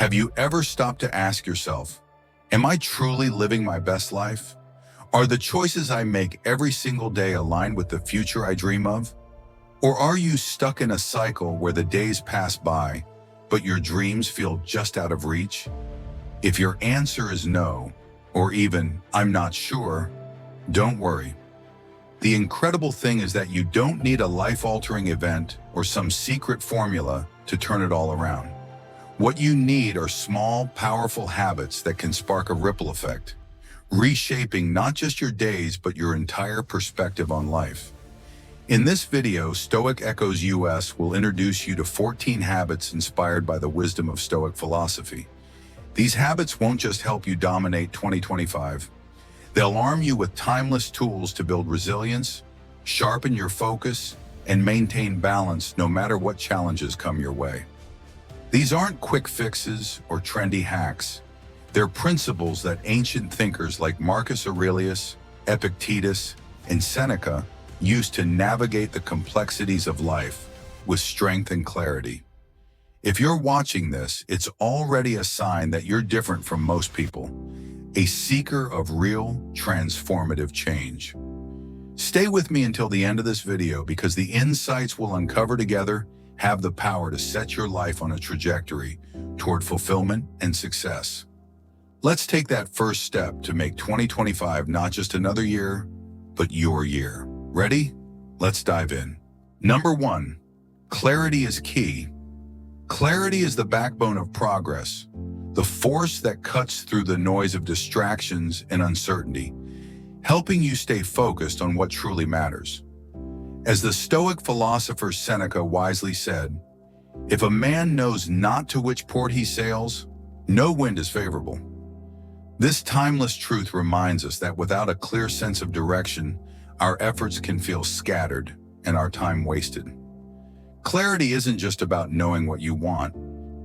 Have you ever stopped to ask yourself, am I truly living my best life? Are the choices I make every single day aligned with the future I dream of? Or are you stuck in a cycle where the days pass by, but your dreams feel just out of reach? If your answer is no, or even, I'm not sure, don't worry. The incredible thing is that you don't need a life-altering event or some secret formula to turn it all around. What you need are small, powerful habits that can spark a ripple effect, reshaping not just your days but your entire perspective on life. In this video, Stoic Echoes US will introduce you to 14 habits inspired by the wisdom of Stoic philosophy. These habits won't just help you dominate 2025. They'll arm you with timeless tools to build resilience, sharpen your focus, and maintain balance no matter what challenges come your way. These aren't quick fixes or trendy hacks. They're principles that ancient thinkers like Marcus Aurelius, Epictetus, and Seneca used to navigate the complexities of life with strength and clarity. If you're watching this, it's already a sign that you're different from most people, a seeker of real, transformative change. Stay with me until the end of this video because the insights we'll uncover together have the power to set your life on a trajectory toward fulfillment and success. Let's take that first step to make 2025 not just another year, but your year. Ready? Let's dive in. Number 1, clarity is key. Clarity is the backbone of progress, the force that cuts through the noise of distractions and uncertainty, helping you stay focused on what truly matters. As the Stoic philosopher Seneca wisely said, if a man knows not to which port he sails, no wind is favorable. This timeless truth reminds us that without a clear sense of direction, our efforts can feel scattered and our time wasted. Clarity isn't just about knowing what you want.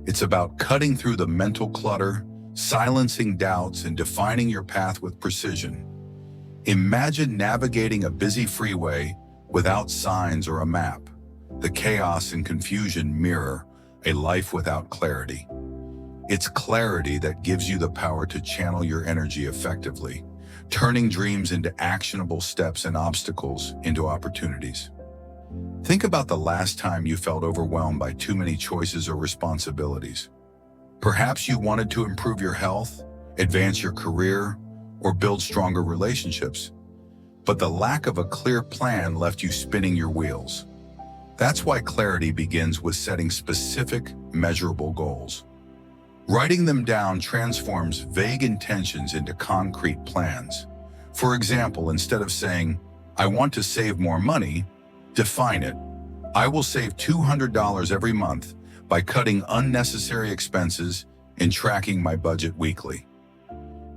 It's about cutting through the mental clutter, silencing doubts, and defining your path with precision. Imagine navigating a busy freeway without signs or a map. The chaos and confusion mirror a life without clarity. It's clarity that gives you the power to channel your energy effectively, turning dreams into actionable steps and obstacles into opportunities. Think about the last time you felt overwhelmed by too many choices or responsibilities. Perhaps you wanted to improve your health, advance your career, or build stronger relationships, but the lack of a clear plan left you spinning your wheels. That's why clarity begins with setting specific, measurable goals. Writing them down transforms vague intentions into concrete plans. For example, instead of saying, I want to save more money, define it. I will save $200 every month by cutting unnecessary expenses and tracking my budget weekly.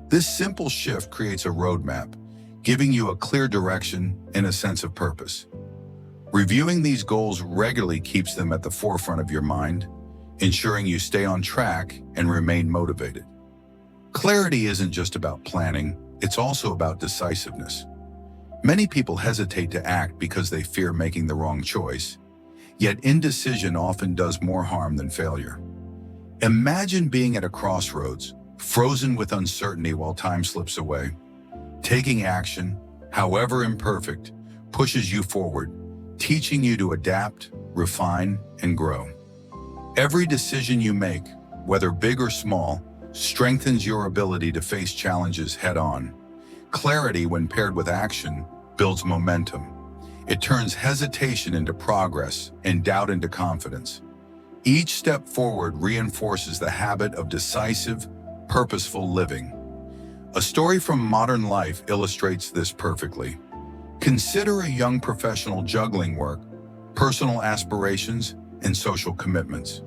This simple shift creates a roadmap, giving you a clear direction and a sense of purpose. Reviewing these goals regularly keeps them at the forefront of your mind, ensuring you stay on track and remain motivated. Clarity isn't just about planning, it's also about decisiveness. Many people hesitate to act because they fear making the wrong choice, yet indecision often does more harm than failure. Imagine being at a crossroads, frozen with uncertainty while time slips away. Taking action, however imperfect, pushes you forward, teaching you to adapt, refine, and grow. Every decision you make, whether big or small, strengthens your ability to face challenges head-on. Clarity, when paired with action, builds momentum. It turns hesitation into progress and doubt into confidence. Each step forward reinforces the habit of decisive, purposeful living. A story from modern life illustrates this perfectly. Consider a young professional juggling work, personal aspirations, and social commitments.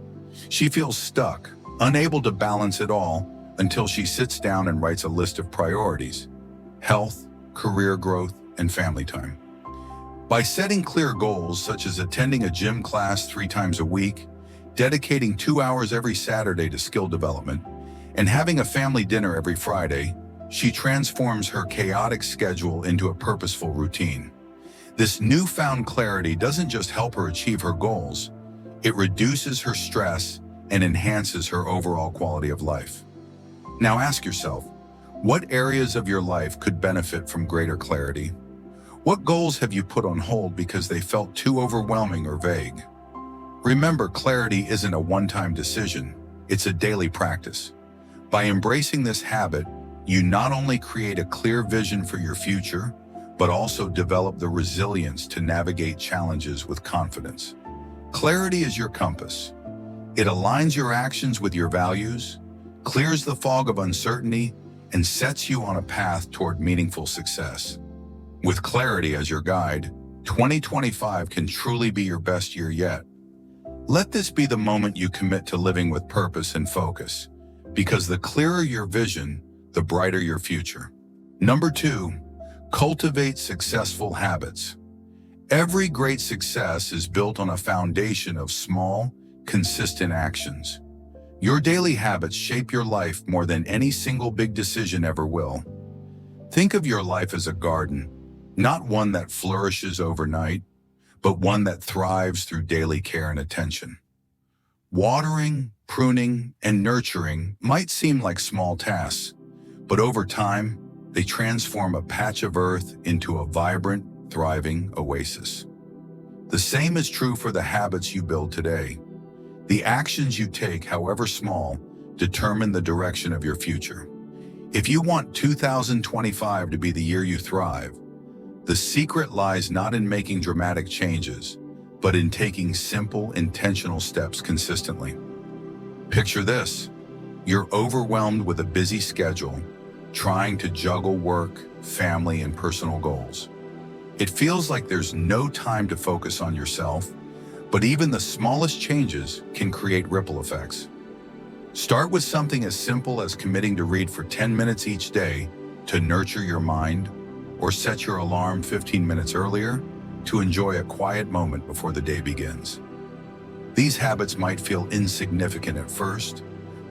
She feels stuck, unable to balance it all until she sits down and writes a list of priorities: health, career growth, and family time. By setting clear goals such as attending a gym class 3 times a week, dedicating 2 hours every Saturday to skill development, and having a family dinner every Friday, she transforms her chaotic schedule into a purposeful routine. This newfound clarity doesn't just help her achieve her goals, it reduces her stress and enhances her overall quality of life. Now ask yourself, what areas of your life could benefit from greater clarity? What goals have you put on hold because they felt too overwhelming or vague? Remember, clarity isn't a one-time decision, it's a daily practice. By embracing this habit, you not only create a clear vision for your future, but also develop the resilience to navigate challenges with confidence. Clarity is your compass. It aligns your actions with your values, clears the fog of uncertainty, and sets you on a path toward meaningful success. With clarity as your guide, 2025 can truly be your best year yet. Let this be the moment you commit to living with purpose and focus, because the clearer your vision, the brighter your future. Number 2, cultivate successful habits. Every great success is built on a foundation of small, consistent actions. Your daily habits shape your life more than any single big decision ever will. Think of your life as a garden, not one that flourishes overnight, but one that thrives through daily care and attention. Watering, pruning, and nurturing might seem like small tasks, but over time, they transform a patch of earth into a vibrant, thriving oasis. The same is true for the habits you build today. The actions you take, however small, determine the direction of your future. If you want 2025 to be the year you thrive, the secret lies not in making dramatic changes, but in taking simple, intentional steps consistently. Picture this. You're overwhelmed with a busy schedule, trying to juggle work, family, and personal goals. It feels like there's no time to focus on yourself, but even the smallest changes can create ripple effects. Start with something as simple as committing to read for 10 minutes each day to nurture your mind, or set your alarm 15 minutes earlier to enjoy a quiet moment before the day begins. These habits might feel insignificant at first,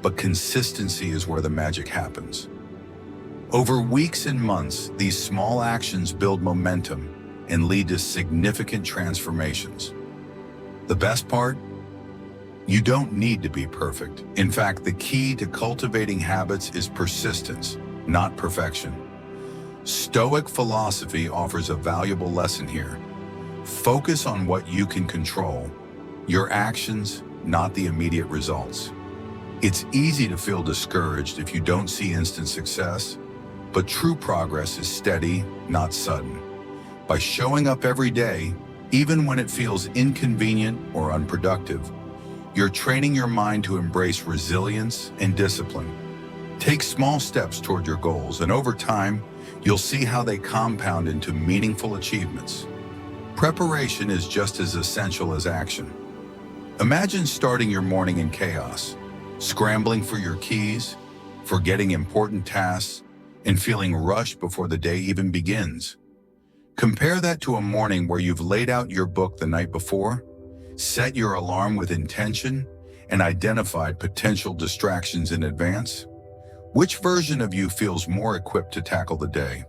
but consistency is where the magic happens. Over weeks and months, these small actions build momentum and lead to significant transformations. The best part? You don't need to be perfect. In fact, the key to cultivating habits is persistence, not perfection. Stoic philosophy offers a valuable lesson here. Focus on what you can control, your actions, not the immediate results. It's easy to feel discouraged if you don't see instant success, but true progress is steady, not sudden. By showing up every day, even when it feels inconvenient or unproductive, you're training your mind to embrace resilience and discipline. Take small steps toward your goals, and over time, you'll see how they compound into meaningful achievements. Preparation is just as essential as action. Imagine starting your morning in chaos, scrambling for your keys, forgetting important tasks, and feeling rushed before the day even begins. Compare that to a morning where you've laid out your book the night before, set your alarm with intention, and identified potential distractions in advance. Which version of you feels more equipped to tackle the day?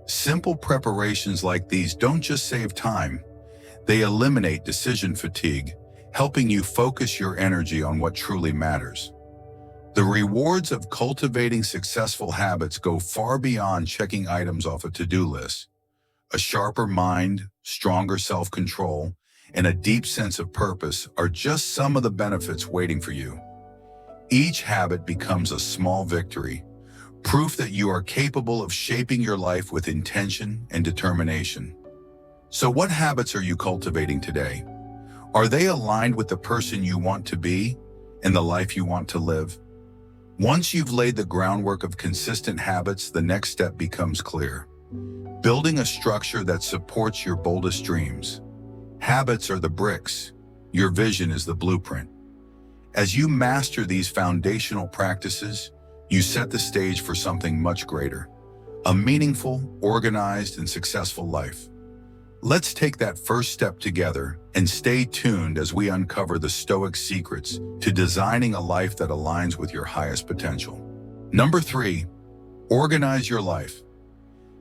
Simple preparations like these don't just save time, they eliminate decision fatigue, helping you focus your energy on what truly matters. The rewards of cultivating successful habits go far beyond checking items off a to-do list. A sharper mind, stronger self-control, and a deep sense of purpose are just some of the benefits waiting for you. Each habit becomes a small victory, proof that you are capable of shaping your life with intention and determination. So what habits are you cultivating today? Are they aligned with the person you want to be and the life you want to live? Once you've laid the groundwork of consistent habits, the next step becomes clear. Building a structure that supports your boldest dreams. Habits are the bricks. Your vision is the blueprint. As you master these foundational practices, you set the stage for something much greater, a meaningful, organized, and successful life. Let's take that first step together and stay tuned as we uncover the Stoic secrets to designing a life that aligns with your highest potential. Number 3, organize your life.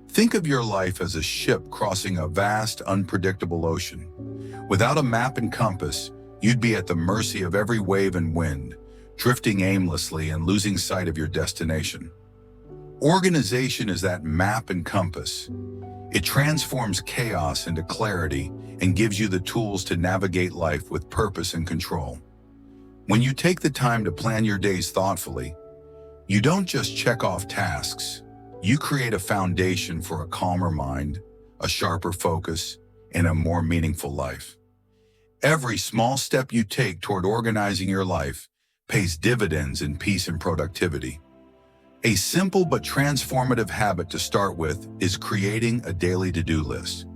Think of your life as a ship crossing a vast, unpredictable ocean. Without a map and compass, you'd be at the mercy of every wave and wind, drifting aimlessly and losing sight of your destination. Organization is that map and compass. It transforms chaos into clarity and gives you the tools to navigate life with purpose and control. When you take the time to plan your days thoughtfully, you don't just check off tasks. You create a foundation for a calmer mind, a sharper focus, and a more meaningful life. Every small step you take toward organizing your life pays dividends in peace and productivity. A simple but transformative habit to start with is creating a daily to-do list.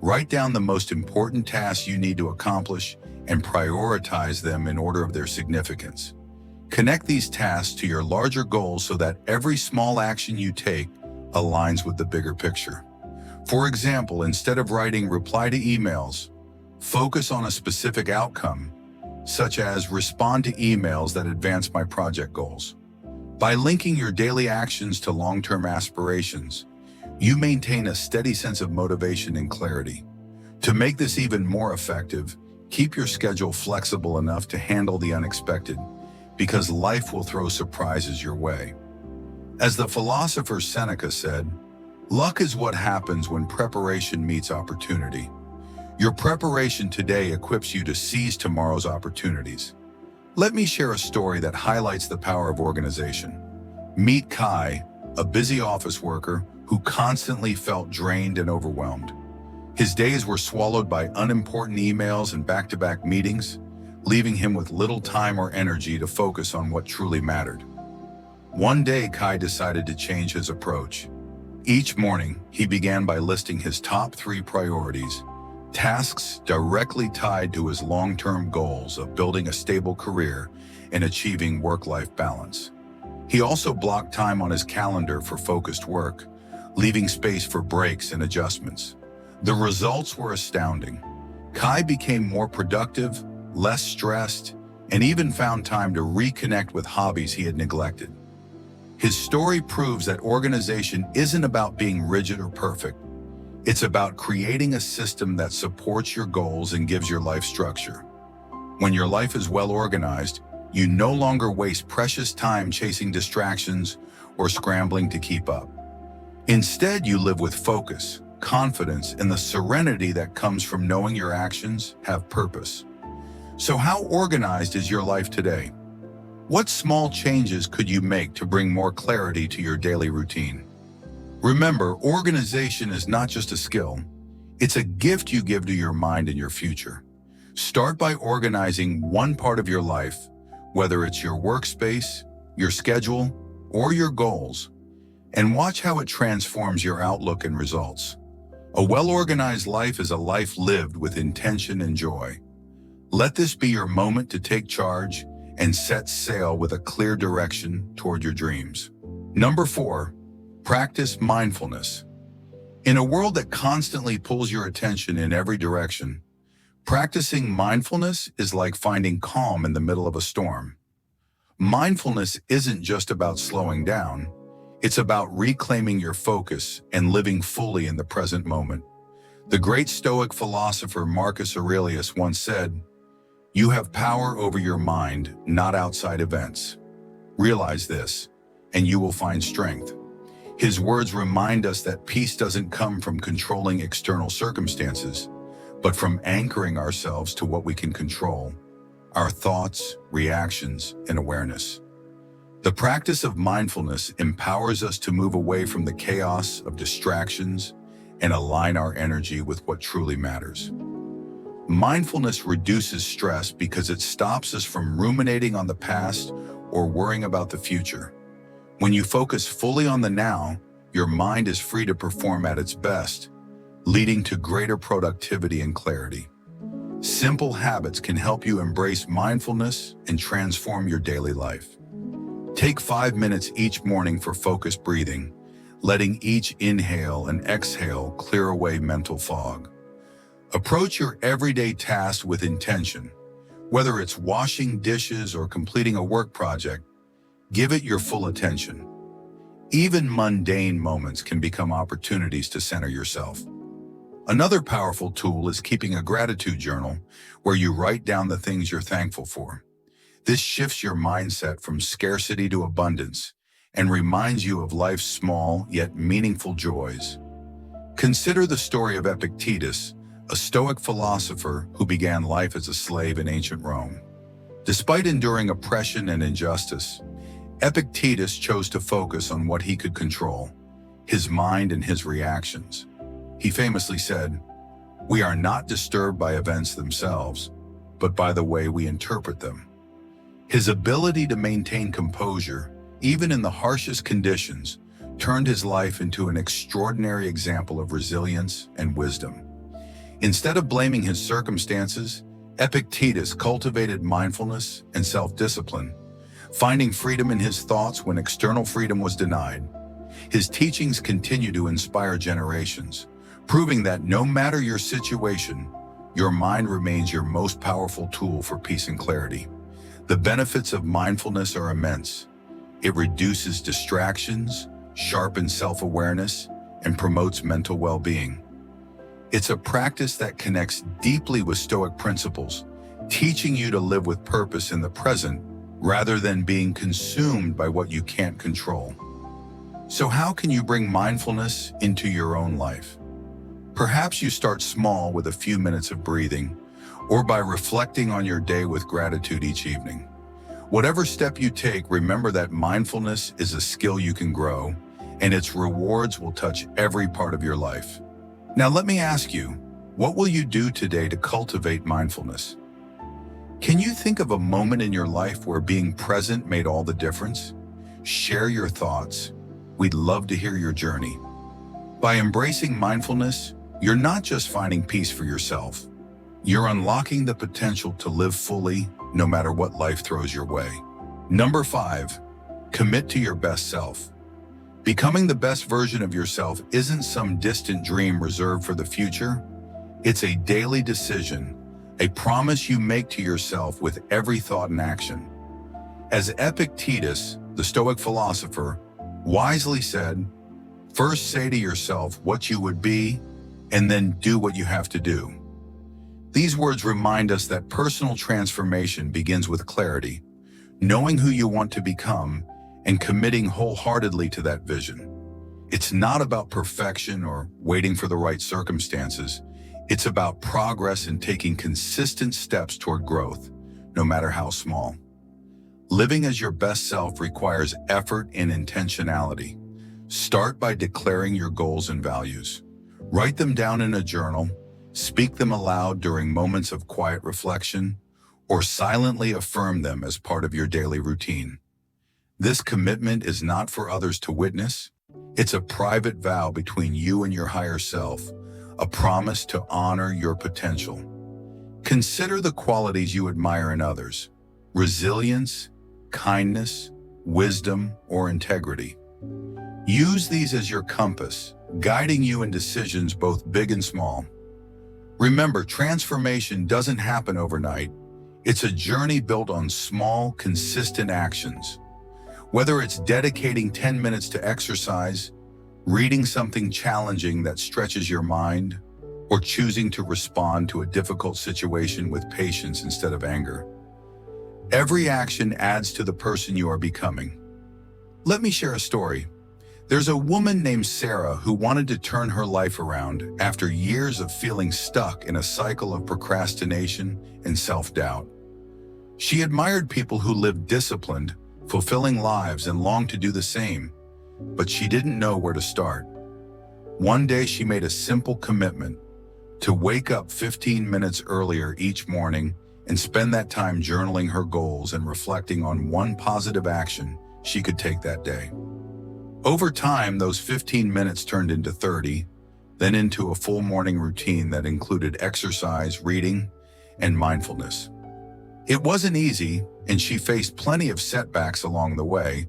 Write down the most important tasks you need to accomplish and prioritize them in order of their significance. Connect these tasks to your larger goals so that every small action you take aligns with the bigger picture. For example, instead of writing reply to emails, focus on a specific outcome, such as respond to emails that advance my project goals. By linking your daily actions to long-term aspirations, you maintain a steady sense of motivation and clarity. To make this even more effective, keep your schedule flexible enough to handle the unexpected, because life will throw surprises your way. As the philosopher Seneca said, luck is what happens when preparation meets opportunity. Your preparation today equips you to seize tomorrow's opportunities. Let me share a story that highlights the power of organization. Meet Kai, a busy office worker who constantly felt drained and overwhelmed. His days were swallowed by unimportant emails and back-to-back meetings, leaving him with little time or energy to focus on what truly mattered. One day, Kai decided to change his approach. Each morning, he began by listing his top 3 priorities, tasks directly tied to his long-term goals of building a stable career and achieving work-life balance. He also blocked time on his calendar for focused work, leaving space for breaks and adjustments. The results were astounding. Kai became more productive, less stressed, and even found time to reconnect with hobbies he had neglected. His story proves that organization isn't about being rigid or perfect. It's about creating a system that supports your goals and gives your life structure. When your life is well organized, you no longer waste precious time chasing distractions or scrambling to keep up. Instead, you live with focus, confidence, and the serenity that comes from knowing your actions have purpose. So how organized is your life today? What small changes could you make to bring more clarity to your daily routine? Remember, organization is not just a skill. It's a gift you give to your mind and your future. Start by organizing one part of your life, whether it's your workspace, your schedule, or your goals, and watch how it transforms your outlook and results. A well-organized life is a life lived with intention and joy. Let this be your moment to take charge and set sail with a clear direction toward your dreams. Number 4, practice mindfulness. In a world that constantly pulls your attention in every direction, practicing mindfulness is like finding calm in the middle of a storm. Mindfulness isn't just about slowing down. It's about reclaiming your focus and living fully in the present moment. The great Stoic philosopher Marcus Aurelius once said, "You have power over your mind, not outside events. Realize this, and you will find strength." His words remind us that peace doesn't come from controlling external circumstances, but from anchoring ourselves to what we can control, our thoughts, reactions, and awareness. The practice of mindfulness empowers us to move away from the chaos of distractions and align our energy with what truly matters. Mindfulness reduces stress because it stops us from ruminating on the past or worrying about the future. When you focus fully on the now, your mind is free to perform at its best, leading to greater productivity and clarity. Simple habits can help you embrace mindfulness and transform your daily life. Take 5 minutes each morning for focused breathing, letting each inhale and exhale clear away mental fog. Approach your everyday tasks with intention. Whether it's washing dishes or completing a work project, give it your full attention. Even mundane moments can become opportunities to center yourself. Another powerful tool is keeping a gratitude journal where you write down the things you're thankful for. This shifts your mindset from scarcity to abundance and reminds you of life's small yet meaningful joys. Consider the story of Epictetus, a Stoic philosopher who began life as a slave in ancient Rome. Despite enduring oppression and injustice, Epictetus chose to focus on what he could control, his mind and his reactions. He famously said, "We are not disturbed by events themselves, but by the way we interpret them." His ability to maintain composure, even in the harshest conditions, turned his life into an extraordinary example of resilience and wisdom. Instead of blaming his circumstances, Epictetus cultivated mindfulness and self-discipline, finding freedom in his thoughts when external freedom was denied. His teachings continue to inspire generations, proving that no matter your situation, your mind remains your most powerful tool for peace and clarity. The benefits of mindfulness are immense. It reduces distractions, sharpens self-awareness, and promotes mental well-being. It's a practice that connects deeply with Stoic principles, teaching you to live with purpose in the present rather than being consumed by what you can't control. So how can you bring mindfulness into your own life? Perhaps you start small with a few minutes of breathing, or by reflecting on your day with gratitude each evening. Whatever step you take, remember that mindfulness is a skill you can grow, and its rewards will touch every part of your life. Now let me ask you, what will you do today to cultivate mindfulness? Can you think of a moment in your life where being present made all the difference? Share your thoughts. We'd love to hear your journey. By embracing mindfulness, you're not just finding peace for yourself. You're unlocking the potential to live fully, no matter what life throws your way. Number 5, commit to your best self. Becoming the best version of yourself isn't some distant dream reserved for the future. It's a daily decision, a promise you make to yourself with every thought and action. As Epictetus, the Stoic philosopher, wisely said, "First say to yourself what you would be, and then do what you have to do." These words remind us that personal transformation begins with clarity, knowing who you want to become, and committing wholeheartedly to that vision. It's not about perfection or waiting for the right circumstances. It's about progress and taking consistent steps toward growth, no matter how small. Living as your best self requires effort and intentionality. Start by declaring your goals and values. Write them down in a journal, speak them aloud during moments of quiet reflection, or silently affirm them as part of your daily routine. This commitment is not for others to witness. It's a private vow between you and your higher self, a promise to honor your potential. Consider the qualities you admire in others: resilience, kindness, wisdom, or integrity. Use these as your compass, guiding you in decisions both big and small. Remember, transformation doesn't happen overnight. It's a journey built on small, consistent actions. Whether it's dedicating 10 minutes to exercise, reading something challenging that stretches your mind, or choosing to respond to a difficult situation with patience instead of anger, every action adds to the person you are becoming. Let me share a story. There's a woman named Sarah who wanted to turn her life around after years of feeling stuck in a cycle of procrastination and self-doubt. She admired people who lived disciplined, fulfilling lives and longed to do the same, but she didn't know where to start. One day she made a simple commitment to wake up 15 minutes earlier each morning and spend that time journaling her goals and reflecting on one positive action she could take that day. Over time, those 15 minutes turned into 30, then into a full morning routine that included exercise, reading, and mindfulness. It wasn't easy, and she faced plenty of setbacks along the way,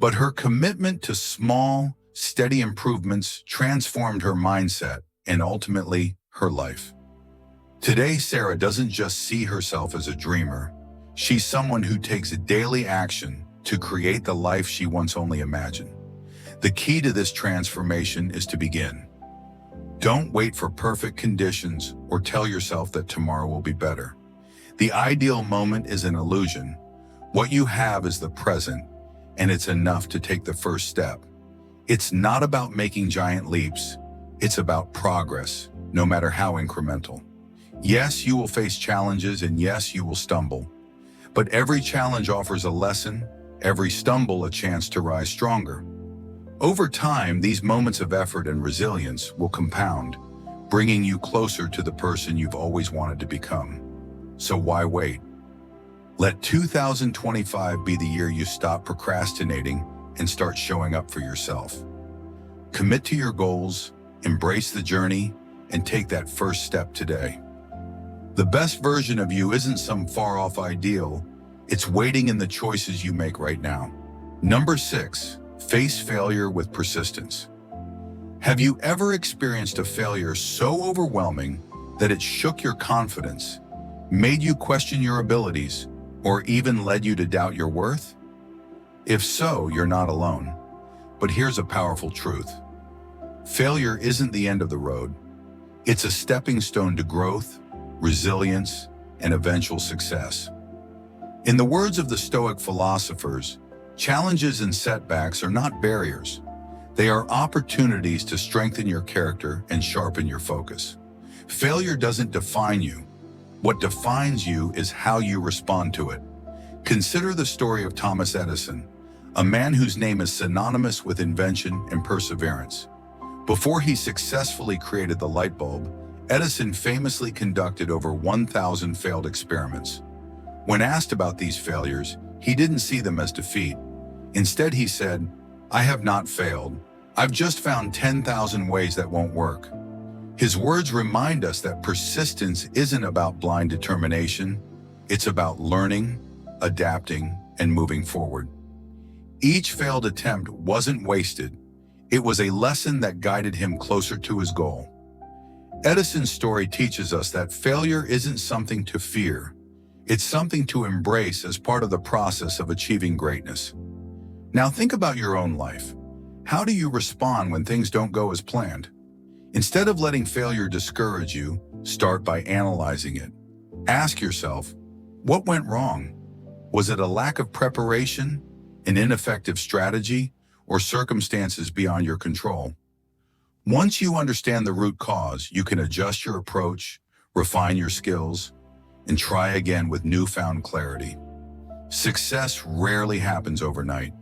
but her commitment to small, steady improvements transformed her mindset and ultimately her life. Today, Sarah doesn't just see herself as a dreamer. She's someone who takes daily action to create the life she once only imagined. The key to this transformation is to begin. Don't wait for perfect conditions or tell yourself that tomorrow will be better. The ideal moment is an illusion. What you have is the present, and it's enough to take the first step. It's not about making giant leaps. It's about progress, no matter how incremental. Yes, you will face challenges, and yes, you will stumble. But every challenge offers a lesson, every stumble a chance to rise stronger. Over time, these moments of effort and resilience will compound, bringing you closer to the person you've always wanted to become. So why wait? Let 2025 be the year you stop procrastinating and start showing up for yourself. Commit to your goals, embrace the journey, and take that first step today. The best version of you isn't some far-off ideal, it's waiting in the choices you make right now. Number 6, face failure with persistence. Have you ever experienced a failure so overwhelming that it shook your confidence, made you question your abilities, or even led you to doubt your worth? If so, you're not alone. But here's a powerful truth. Failure isn't the end of the road. It's a stepping stone to growth, resilience, and eventual success. In the words of the Stoic philosophers, challenges and setbacks are not barriers. They are opportunities to strengthen your character and sharpen your focus. Failure doesn't define you. What defines you is how you respond to it. Consider the story of Thomas Edison, a man whose name is synonymous with invention and perseverance. Before he successfully created the light bulb, Edison famously conducted over 1,000 failed experiments. When asked about these failures, he didn't see them as defeat. Instead, he said, "I have not failed. I've just found 10,000 ways that won't work." His words remind us that persistence isn't about blind determination. It's about learning, adapting, and moving forward. Each failed attempt wasn't wasted. It was a lesson that guided him closer to his goal. Edison's story teaches us that failure isn't something to fear. It's something to embrace as part of the process of achieving greatness. Now think about your own life. How do you respond when things don't go as planned? Instead of letting failure discourage you, start by analyzing it. Ask yourself, what went wrong? Was it a lack of preparation, an ineffective strategy, or circumstances beyond your control? Once you understand the root cause, you can adjust your approach, refine your skills, and try again with newfound clarity. Success rarely happens overnight.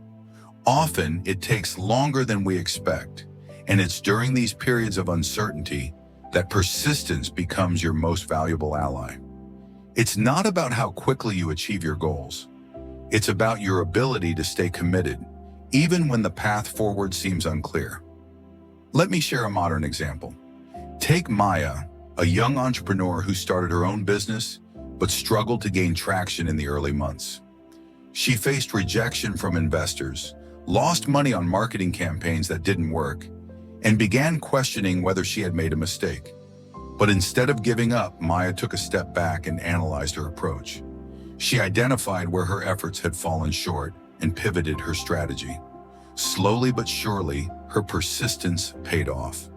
Often, it takes longer than we expect, and it's during these periods of uncertainty that persistence becomes your most valuable ally. It's not about how quickly you achieve your goals. It's about your ability to stay committed, even when the path forward seems unclear. Let me share a modern example. Take Maya, a young entrepreneur who started her own business, but struggled to gain traction in the early months. She faced rejection from investors, lost money on marketing campaigns that didn't work, and began questioning whether she had made a mistake. But instead of giving up, Maya took a step back and analyzed her approach. She identified where her efforts had fallen short and pivoted her strategy. Slowly but surely, her persistence paid off.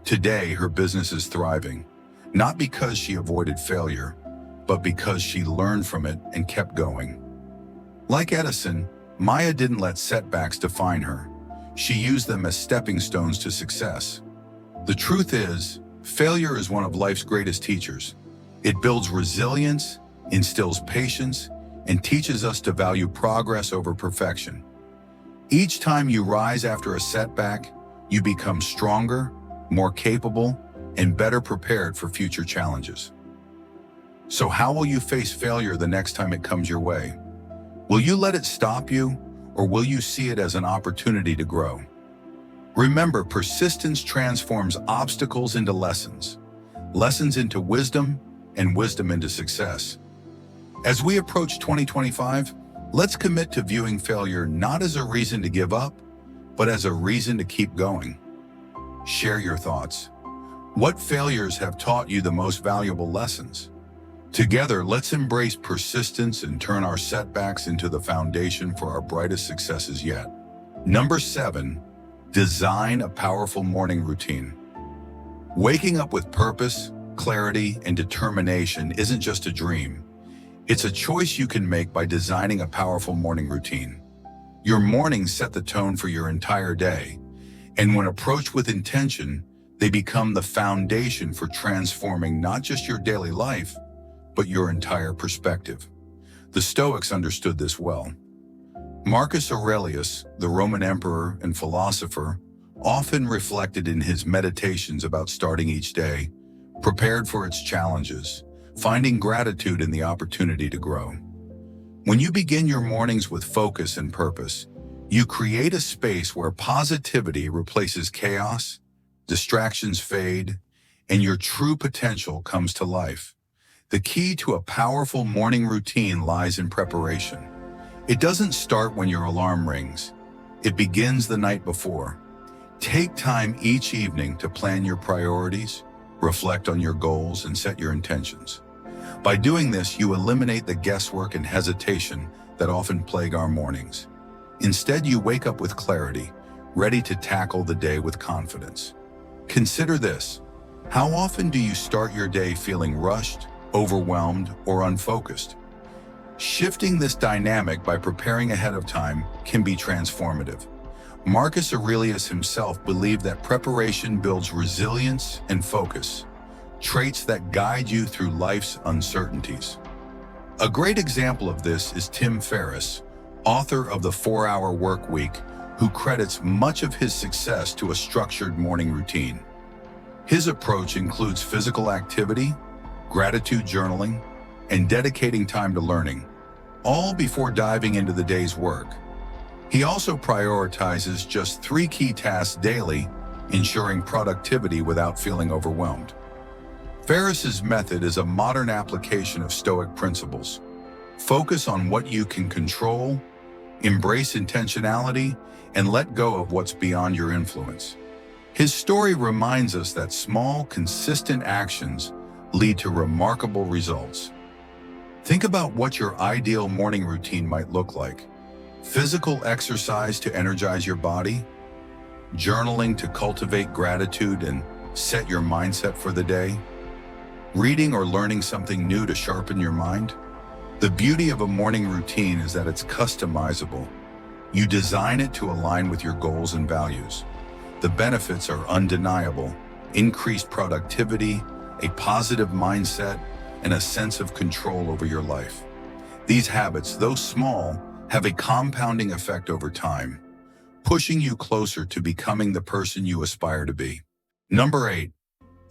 Today, her business is thriving, not because she avoided failure, but because she learned from it and kept going. Like Edison, Maya didn't let setbacks define her. She used them as stepping stones to success. The truth is, failure is one of life's greatest teachers. It builds resilience, instills patience, and teaches us to value progress over perfection. Each time you rise after a setback, you become stronger, more capable, and better prepared for future challenges. So how will you face failure the next time it comes your way? Will you let it stop you, or will you see it as an opportunity to grow? Remember, persistence transforms obstacles into lessons, lessons into wisdom, and wisdom into success. As we approach 2025, let's commit to viewing failure not as a reason to give up, but as a reason to keep going. Share your thoughts. What failures have taught you the most valuable lessons? Together, let's embrace persistence and turn our setbacks into the foundation for our brightest successes yet. Number 7, design a powerful morning routine. Waking up with purpose, clarity, and determination isn't just a dream. It's a choice you can make by designing a powerful morning routine. Your mornings set the tone for your entire day, and when approached with intention, they become the foundation for transforming not just your daily life, but your entire perspective. The Stoics understood this well. Marcus Aurelius, the Roman emperor and philosopher, often reflected in his meditations about starting each day, prepared for its challenges, finding gratitude in the opportunity to grow. When you begin your mornings with focus and purpose, you create a space where positivity replaces chaos, distractions fade, and your true potential comes to life. The key to a powerful morning routine lies in preparation. It doesn't start when your alarm rings. It begins the night before. Take time each evening to plan your priorities, reflect on your goals, and set your intentions. By doing this, you eliminate the guesswork and hesitation that often plague our mornings. Instead, you wake up with clarity, ready to tackle the day with confidence. Consider this. How often do you start your day feeling rushed, overwhelmed, or unfocused? Shifting this dynamic by preparing ahead of time can be transformative. Marcus Aurelius himself believed that preparation builds resilience and focus, traits that guide you through life's uncertainties. A great example of this is Tim Ferriss, author of The 4-Hour Work Week, who credits much of his success to a structured morning routine. His approach includes physical activity, gratitude journaling, and dedicating time to learning, all before diving into the day's work. He also prioritizes just 3 key tasks daily, ensuring productivity without feeling overwhelmed. Ferriss's method is a modern application of Stoic principles. Focus on what you can control, embrace intentionality, and let go of what's beyond your influence. His story reminds us that small, consistent actions lead to remarkable results. Think about what your ideal morning routine might look like. Physical exercise to energize your body, journaling to cultivate gratitude and set your mindset for the day, reading or learning something new to sharpen your mind. The beauty of a morning routine is that it's customizable. You design it to align with your goals and values. The benefits are undeniable: increased productivity, a positive mindset, and a sense of control over your life. These habits, though small, have a compounding effect over time, pushing you closer to becoming the person you aspire to be. Number 8,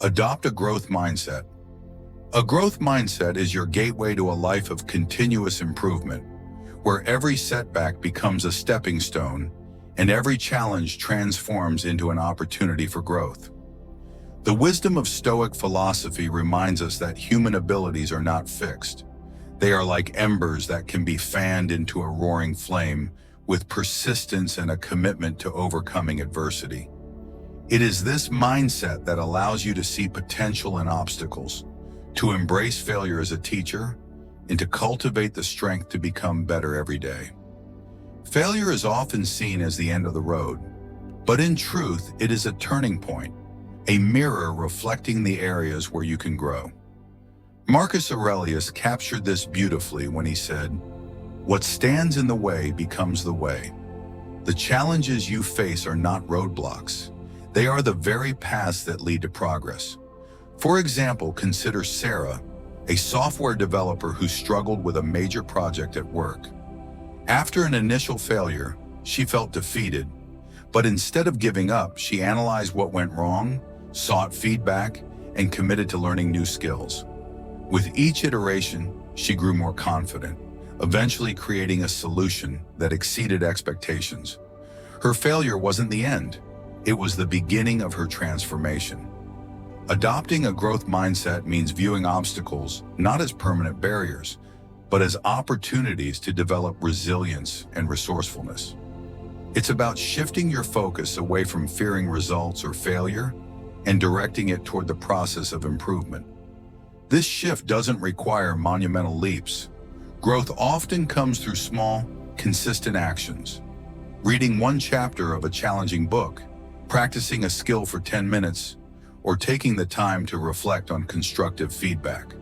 adopt a growth mindset. A growth mindset is your gateway to a life of continuous improvement, where every setback becomes a stepping stone and every challenge transforms into an opportunity for growth. The wisdom of Stoic philosophy reminds us that human abilities are not fixed. They are like embers that can be fanned into a roaring flame with persistence and a commitment to overcoming adversity. It is this mindset that allows you to see potential in obstacles, to embrace failure as a teacher, and to cultivate the strength to become better every day. Failure is often seen as the end of the road, but in truth, it is a turning point, a mirror reflecting the areas where you can grow. Marcus Aurelius captured this beautifully when he said, "What stands in the way becomes the way." The challenges you face are not roadblocks. They are the very paths that lead to progress. For example, consider Sarah, a software developer who struggled with a major project at work. After an initial failure, she felt defeated, but instead of giving up, she analyzed what went wrong, sought feedback, and committed to learning new skills. With each iteration, she grew more confident, eventually creating a solution that exceeded expectations. Her failure wasn't the end. It was the beginning of her transformation. Adopting a growth mindset means viewing obstacles not as permanent barriers, but as opportunities to develop resilience and resourcefulness. It's about shifting your focus away from fearing results or failure and directing it toward the process of improvement. This shift doesn't require monumental leaps. Growth often comes through small, consistent actions. Reading one chapter of a challenging book, practicing a skill for 10 minutes, or taking the time to reflect on constructive feedback.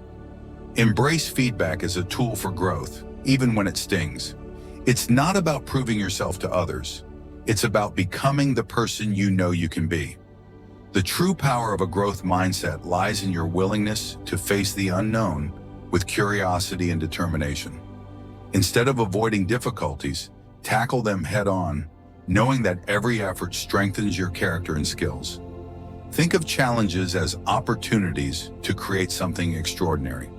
Embrace feedback as a tool for growth, even when it stings. It's not about proving yourself to others. It's about becoming the person you know you can be. The true power of a growth mindset lies in your willingness to face the unknown with curiosity and determination. Instead of avoiding difficulties, tackle them head-on, knowing that every effort strengthens your character and skills. Think of challenges as opportunities to create something extraordinary.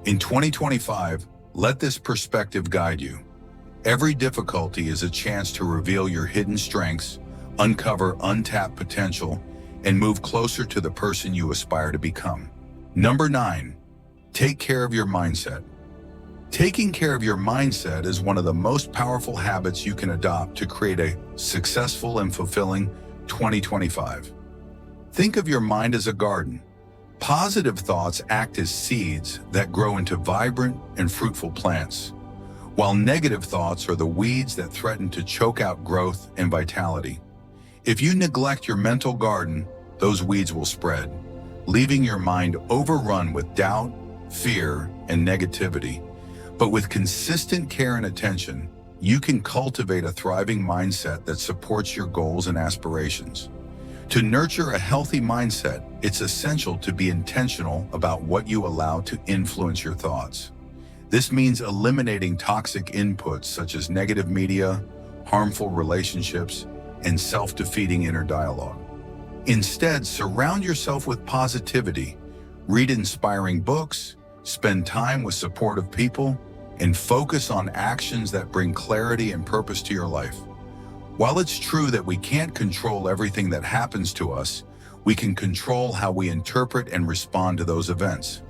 In 2025, let this perspective guide you. Every difficulty is a chance to reveal your hidden strengths, uncover untapped potential, and move closer to the person you aspire to become. Number 9, take care of your mindset. Taking care of your mindset is one of the most powerful habits you can adopt to create a successful and fulfilling 2025. Think of your mind as a garden. Positive thoughts act as seeds that grow into vibrant and fruitful plants, while negative thoughts are the weeds that threaten to choke out growth and vitality. If you neglect your mental garden, those weeds will spread, leaving your mind overrun with doubt, fear, and negativity. But with consistent care and attention, you can cultivate a thriving mindset that supports your goals and aspirations. To nurture a healthy mindset, it's essential to be intentional about what you allow to influence your thoughts. This means eliminating toxic inputs such as negative media, harmful relationships, and self-defeating inner dialogue. Instead, surround yourself with positivity, read inspiring books, spend time with supportive people, and focus on actions that bring clarity and purpose to your life. While it's true that we can't control everything that happens to us, we can control how we interpret and respond to those events.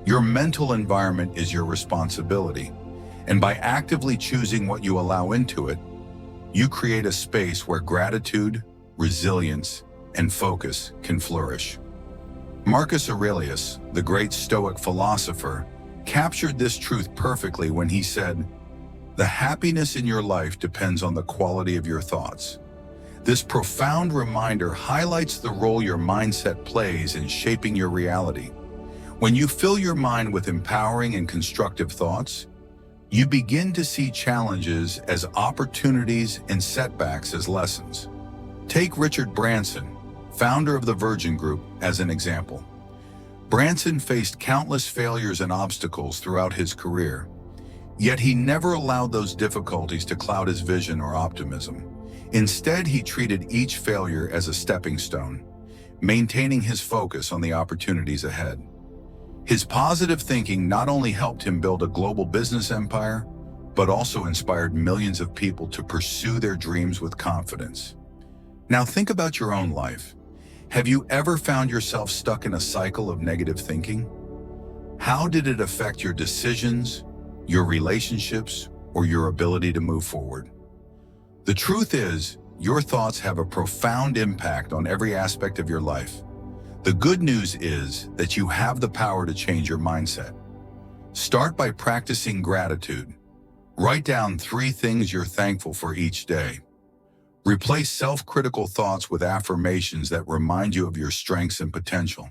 Your mental environment is your responsibility, and by actively choosing what you allow into it, you create a space where gratitude, resilience, and focus can flourish. Marcus Aurelius, the great Stoic philosopher, captured this truth perfectly when he said, "The happiness in your life depends on the quality of your thoughts." This profound reminder highlights the role your mindset plays in shaping your reality. When you fill your mind with empowering and constructive thoughts, you begin to see challenges as opportunities and setbacks as lessons. Take Richard Branson, founder of the Virgin Group, as an example. Branson faced countless failures and obstacles throughout his career, yet he never allowed those difficulties to cloud his vision or optimism. Instead, he treated each failure as a stepping stone, maintaining his focus on the opportunities ahead. His positive thinking not only helped him build a global business empire, but also inspired millions of people to pursue their dreams with confidence. Now think about your own life. Have you ever found yourself stuck in a cycle of negative thinking? How did it affect your decisions, your relationships, or your ability to move forward? The truth is, your thoughts have a profound impact on every aspect of your life. The good news is that you have the power to change your mindset. Start by practicing gratitude. Write down 3 things you're thankful for each day. Replace self-critical thoughts with affirmations that remind you of your strengths and potential.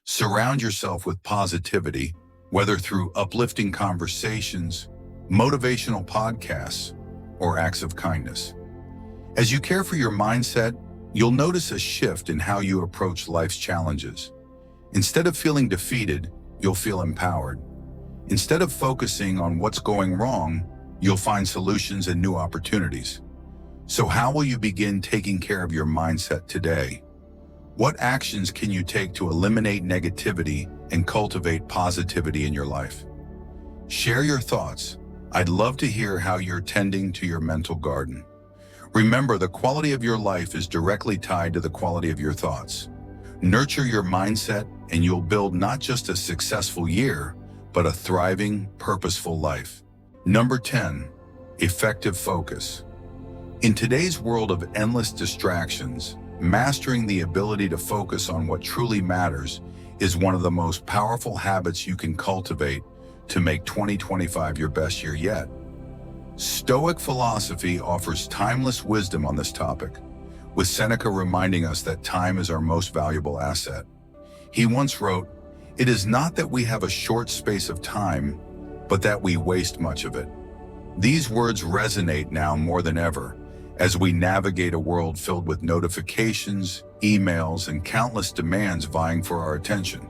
Surround yourself with positivity, whether through uplifting conversations, motivational podcasts, or acts of kindness. As you care for your mindset, you'll notice a shift in how you approach life's challenges. Instead of feeling defeated, you'll feel empowered. Instead of focusing on what's going wrong, you'll find solutions and new opportunities. So how will you begin taking care of your mindset today? What actions can you take to eliminate negativity and cultivate positivity in your life? Share your thoughts. I'd love to hear how you're tending to your mental garden. Remember, the quality of your life is directly tied to the quality of your thoughts. Nurture your mindset and you'll build not just a successful year, but a thriving, purposeful life. Number 10, effective focus. In today's world of endless distractions, mastering the ability to focus on what truly matters is one of the most powerful habits you can cultivate to make 2025 your best year yet. Stoic philosophy offers timeless wisdom on this topic. with Seneca reminding us that time is our most valuable asset. He once wrote, "It is not that we have a short space of time, but that we waste much of it." These words resonate now more than ever as we navigate a world filled with notifications, emails, and countless demands vying for our attention.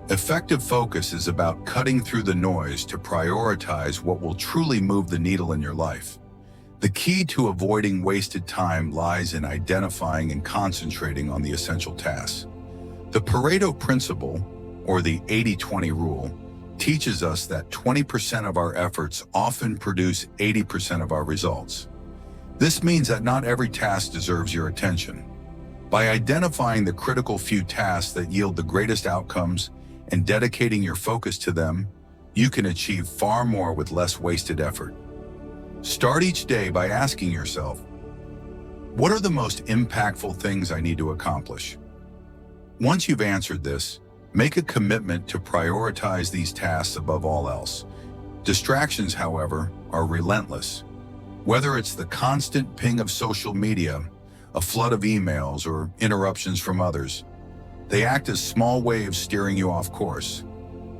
Effective focus is about cutting through the noise to prioritize what will truly move the needle in your life. The key to avoiding wasted time lies in identifying and concentrating on the essential tasks. The Pareto principle, or the 80-20 rule, teaches us that 20% of our efforts often produce 80% of our results. This means that not every task deserves your attention. By identifying the critical few tasks that yield the greatest outcomes and dedicating your focus to them, you can achieve far more with less wasted effort. Start each day by asking yourself, what are the most impactful things I need to accomplish? Once you've answered this, make a commitment to prioritize these tasks above all else. Distractions, however, are relentless. Whether it's the constant ping of social media, a flood of emails, or interruptions from others, they act as small waves steering you off course.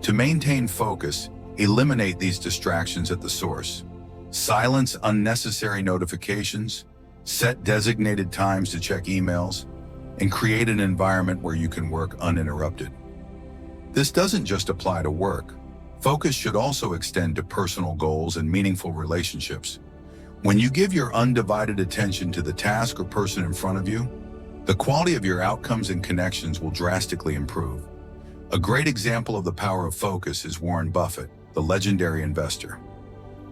To maintain focus, eliminate these distractions at the source. Silence unnecessary notifications, set designated times to check emails, and create an environment where you can work uninterrupted. This doesn't just apply to work. Focus should also extend to personal goals and meaningful relationships. When you give your undivided attention to the task or person in front of you, the quality of your outcomes and connections will drastically improve. A great example of the power of focus is Warren Buffett, the legendary investor.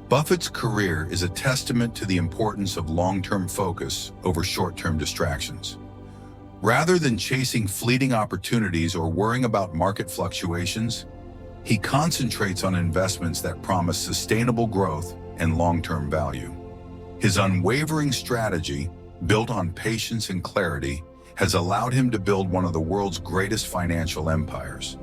Buffett's career is a testament to the importance of long-term focus over short-term distractions. Rather than chasing fleeting opportunities or worrying about market fluctuations, he concentrates on investments that promise sustainable growth and long-term value. His unwavering strategy, built on patience and clarity, has allowed him to build one of the world's greatest financial empires.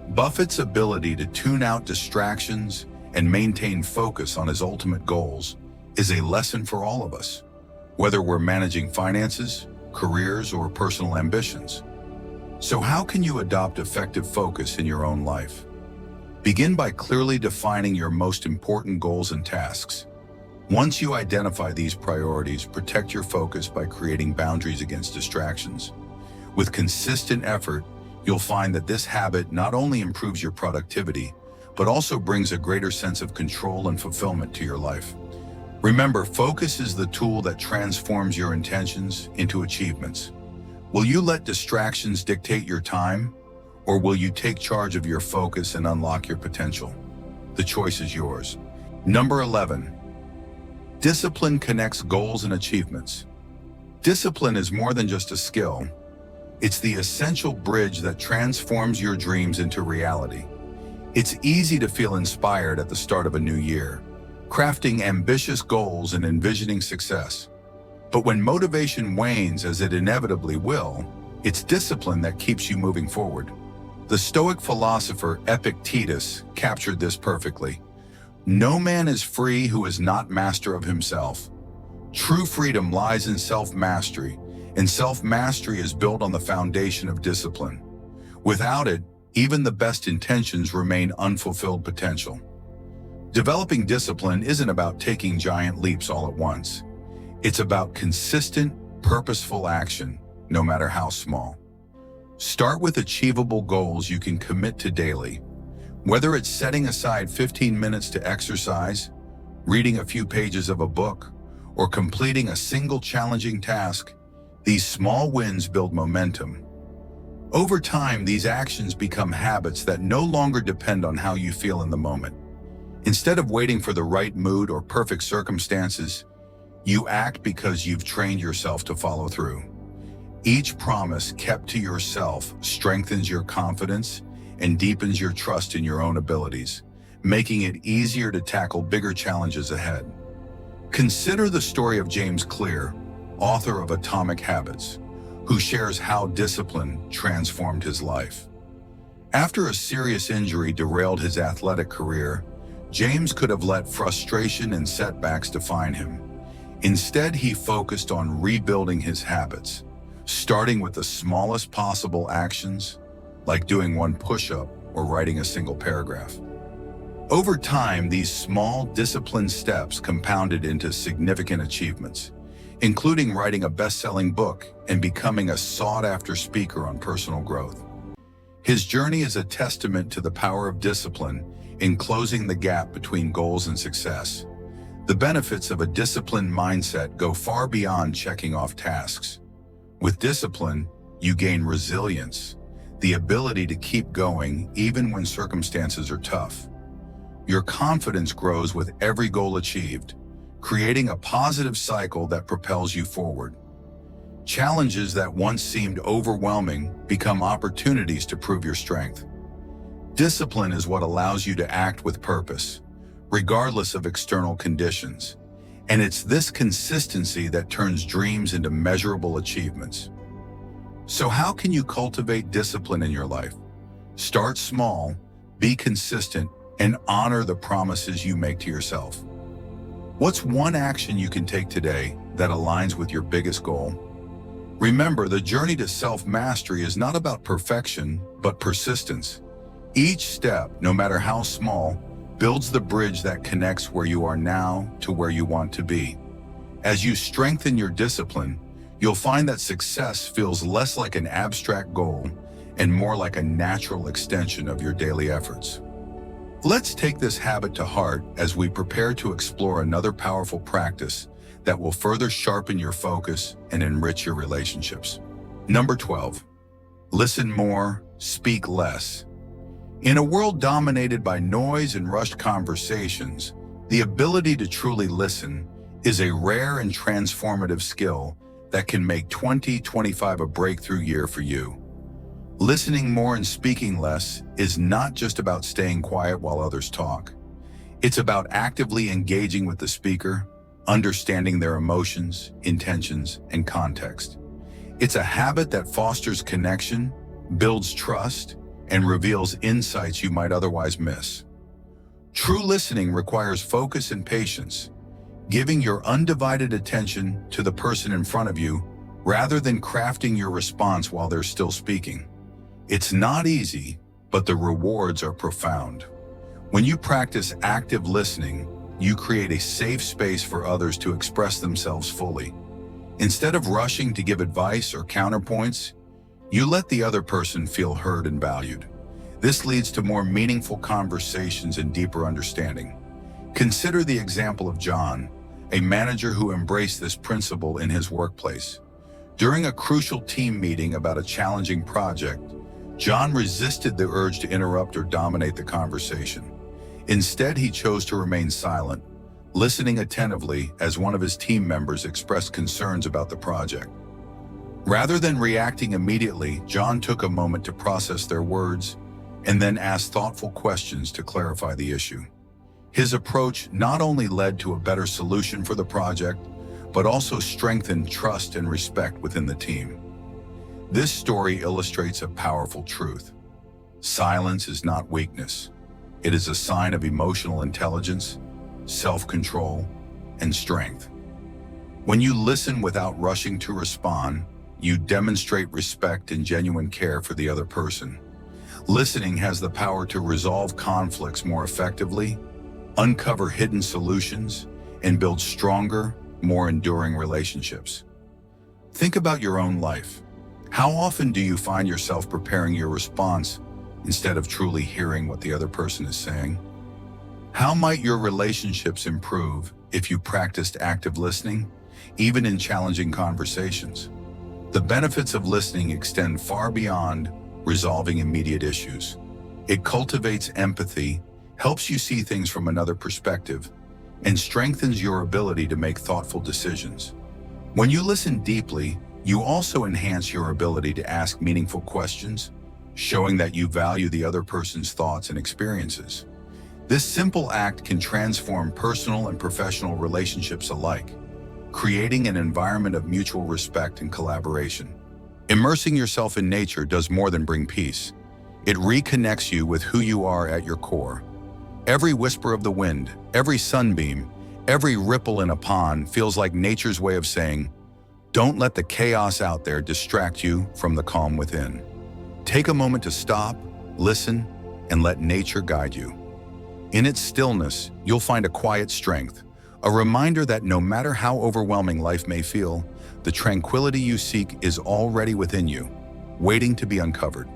Buffett's ability to tune out distractions and maintain focus on his ultimate goals is a lesson for all of us, whether we're managing finances, careers, or personal ambitions. So how can you adopt effective focus in your own life? Begin by clearly defining your most important goals and tasks. Once you identify these priorities, protect your focus by creating boundaries against distractions. With consistent effort, you'll find that this habit not only improves your productivity, but also brings a greater sense of control and fulfillment to your life. Remember, focus is the tool that transforms your intentions into achievements. Will you let distractions dictate your time, or will you take charge of your focus and unlock your potential? The choice is yours. Number 11. Discipline connects goals and achievements. Discipline is more than just a skill. It's the essential bridge that transforms your dreams into reality. It's easy to feel inspired at the start of a new year, crafting ambitious goals and envisioning success. But when motivation wanes, as it inevitably will, it's discipline that keeps you moving forward. The Stoic philosopher Epictetus captured this perfectly. No man is free who is not master of himself. True freedom lies in self-mastery, and self-mastery is built on the foundation of discipline. Without it, even the best intentions remain unfulfilled potential. Developing discipline isn't about taking giant leaps all at once. It's about consistent, purposeful action, no matter how small. Start with achievable goals you can commit to daily. Whether it's setting aside 15 minutes to exercise, reading a few pages of a book, or completing a single challenging task, these small wins build momentum. Over time, these actions become habits that no longer depend on how you feel in the moment. Instead of waiting for the right mood or perfect circumstances, you act because you've trained yourself to follow through. Each promise kept to yourself strengthens your confidence and deepens your trust in your own abilities, making it easier to tackle bigger challenges ahead. Consider the story of James Clear, author of Atomic Habits, who shares how discipline transformed his life. After a serious injury derailed his athletic career, James could have let frustration and setbacks define him. Instead, he focused on rebuilding his habits, starting with the smallest possible actions, like doing one push-up or writing a single paragraph. Over time, these small, disciplined steps compounded into significant achievements, including writing a best-selling book and becoming a sought-after speaker on personal growth. His journey is a testament to the power of discipline in closing the gap between goals and success. The benefits of a disciplined mindset go far beyond checking off tasks. With discipline, you gain resilience, the ability to keep going even when circumstances are tough. Your confidence grows with every goal achieved, creating a positive cycle that propels you forward. Challenges that once seemed overwhelming become opportunities to prove your strength. Discipline is what allows you to act with purpose, regardless of external conditions. And it's this consistency that turns dreams into measurable achievements. So how can you cultivate discipline in your life? Start small, be consistent, and honor the promises you make to yourself. What's one action you can take today that aligns with your biggest goal? Remember, the journey to self-mastery is not about perfection, but persistence. Each step, no matter how small, builds the bridge that connects where you are now to where you want to be. As you strengthen your discipline, you'll find that success feels less like an abstract goal and more like a natural extension of your daily efforts. Let's take this habit to heart as we prepare to explore another powerful practice that will further sharpen your focus and enrich your relationships. Number 12, listen more, speak less. In a world dominated by noise and rushed conversations, the ability to truly listen is a rare and transformative skill that can make 2025 a breakthrough year for you. Listening more and speaking less is not just about staying quiet while others talk. It's about actively engaging with the speaker, understanding their emotions, intentions, and context. It's a habit that fosters connection, builds trust, and reveals insights you might otherwise miss. True listening requires focus and patience, giving your undivided attention to the person in front of you rather than crafting your response while they're still speaking. It's not easy, but the rewards are profound. When you practice active listening, you create a safe space for others to express themselves fully. Instead of rushing to give advice or counterpoints, you let the other person feel heard and valued. This leads to more meaningful conversations and deeper understanding. Consider the example of John, a manager who embraced this principle in his workplace. During a crucial team meeting about a challenging project, John resisted the urge to interrupt or dominate the conversation. Instead, he chose to remain silent, listening attentively as one of his team members expressed concerns about the project. Rather than reacting immediately, John took a moment to process their words and then asked thoughtful questions to clarify the issue. His approach not only led to a better solution for the project, but also strengthened trust and respect within the team. This story illustrates a powerful truth. Silence is not weakness. It is a sign of emotional intelligence, self-control, and strength. When you listen without rushing to respond, you demonstrate respect and genuine care for the other person. Listening has the power to resolve conflicts more effectively, uncover hidden solutions, and build stronger, more enduring relationships. Think about your own life. How often do you find yourself preparing your response instead of truly hearing what the other person is saying? How might your relationships improve if you practiced active listening, even in challenging conversations? The benefits of listening extend far beyond resolving immediate issues. It cultivates empathy, helps you see things from another perspective, and strengthens your ability to make thoughtful decisions. When you listen deeply, you also enhance your ability to ask meaningful questions, showing that you value the other person's thoughts and experiences. This simple act can transform personal and professional relationships alike, creating an environment of mutual respect and collaboration. Immersing yourself in nature does more than bring peace. It reconnects you with who you are at your core. Every whisper of the wind, every sunbeam, Every ripple in a pond feels like nature's way of saying, don't let the chaos out there distract you from the calm within. Take a moment to stop, listen, and let nature guide you. In its stillness, you'll find a quiet strength, a reminder that no matter how overwhelming life may feel, the tranquility you seek is already within you, waiting to be uncovered.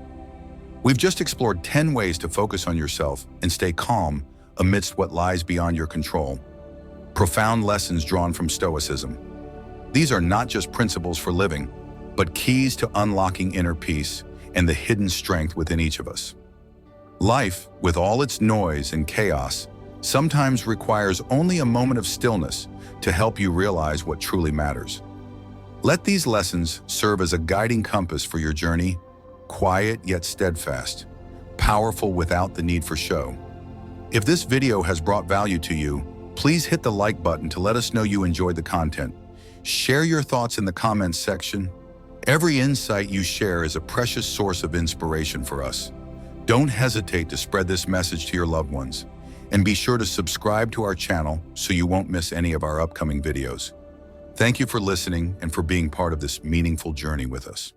We've just explored 10 ways to focus on yourself and stay calm amidst what lies beyond your control. Profound lessons drawn from Stoicism. These are not just principles for living, but keys to unlocking inner peace and the hidden strength within each of us. Life, with all its noise and chaos, sometimes requires only a moment of stillness to help you realize what truly matters. Let these lessons serve as a guiding compass for your journey, quiet yet steadfast, powerful without the need for show. If this video has brought value to you, please hit the like button to let us know you enjoyed the content. Share your thoughts in the comments section. Every insight you share is a precious source of inspiration for us. Don't hesitate to spread this message to your loved ones, and be sure to subscribe to our channel so you won't miss any of our upcoming videos. Thank you for listening and for being part of this meaningful journey with us.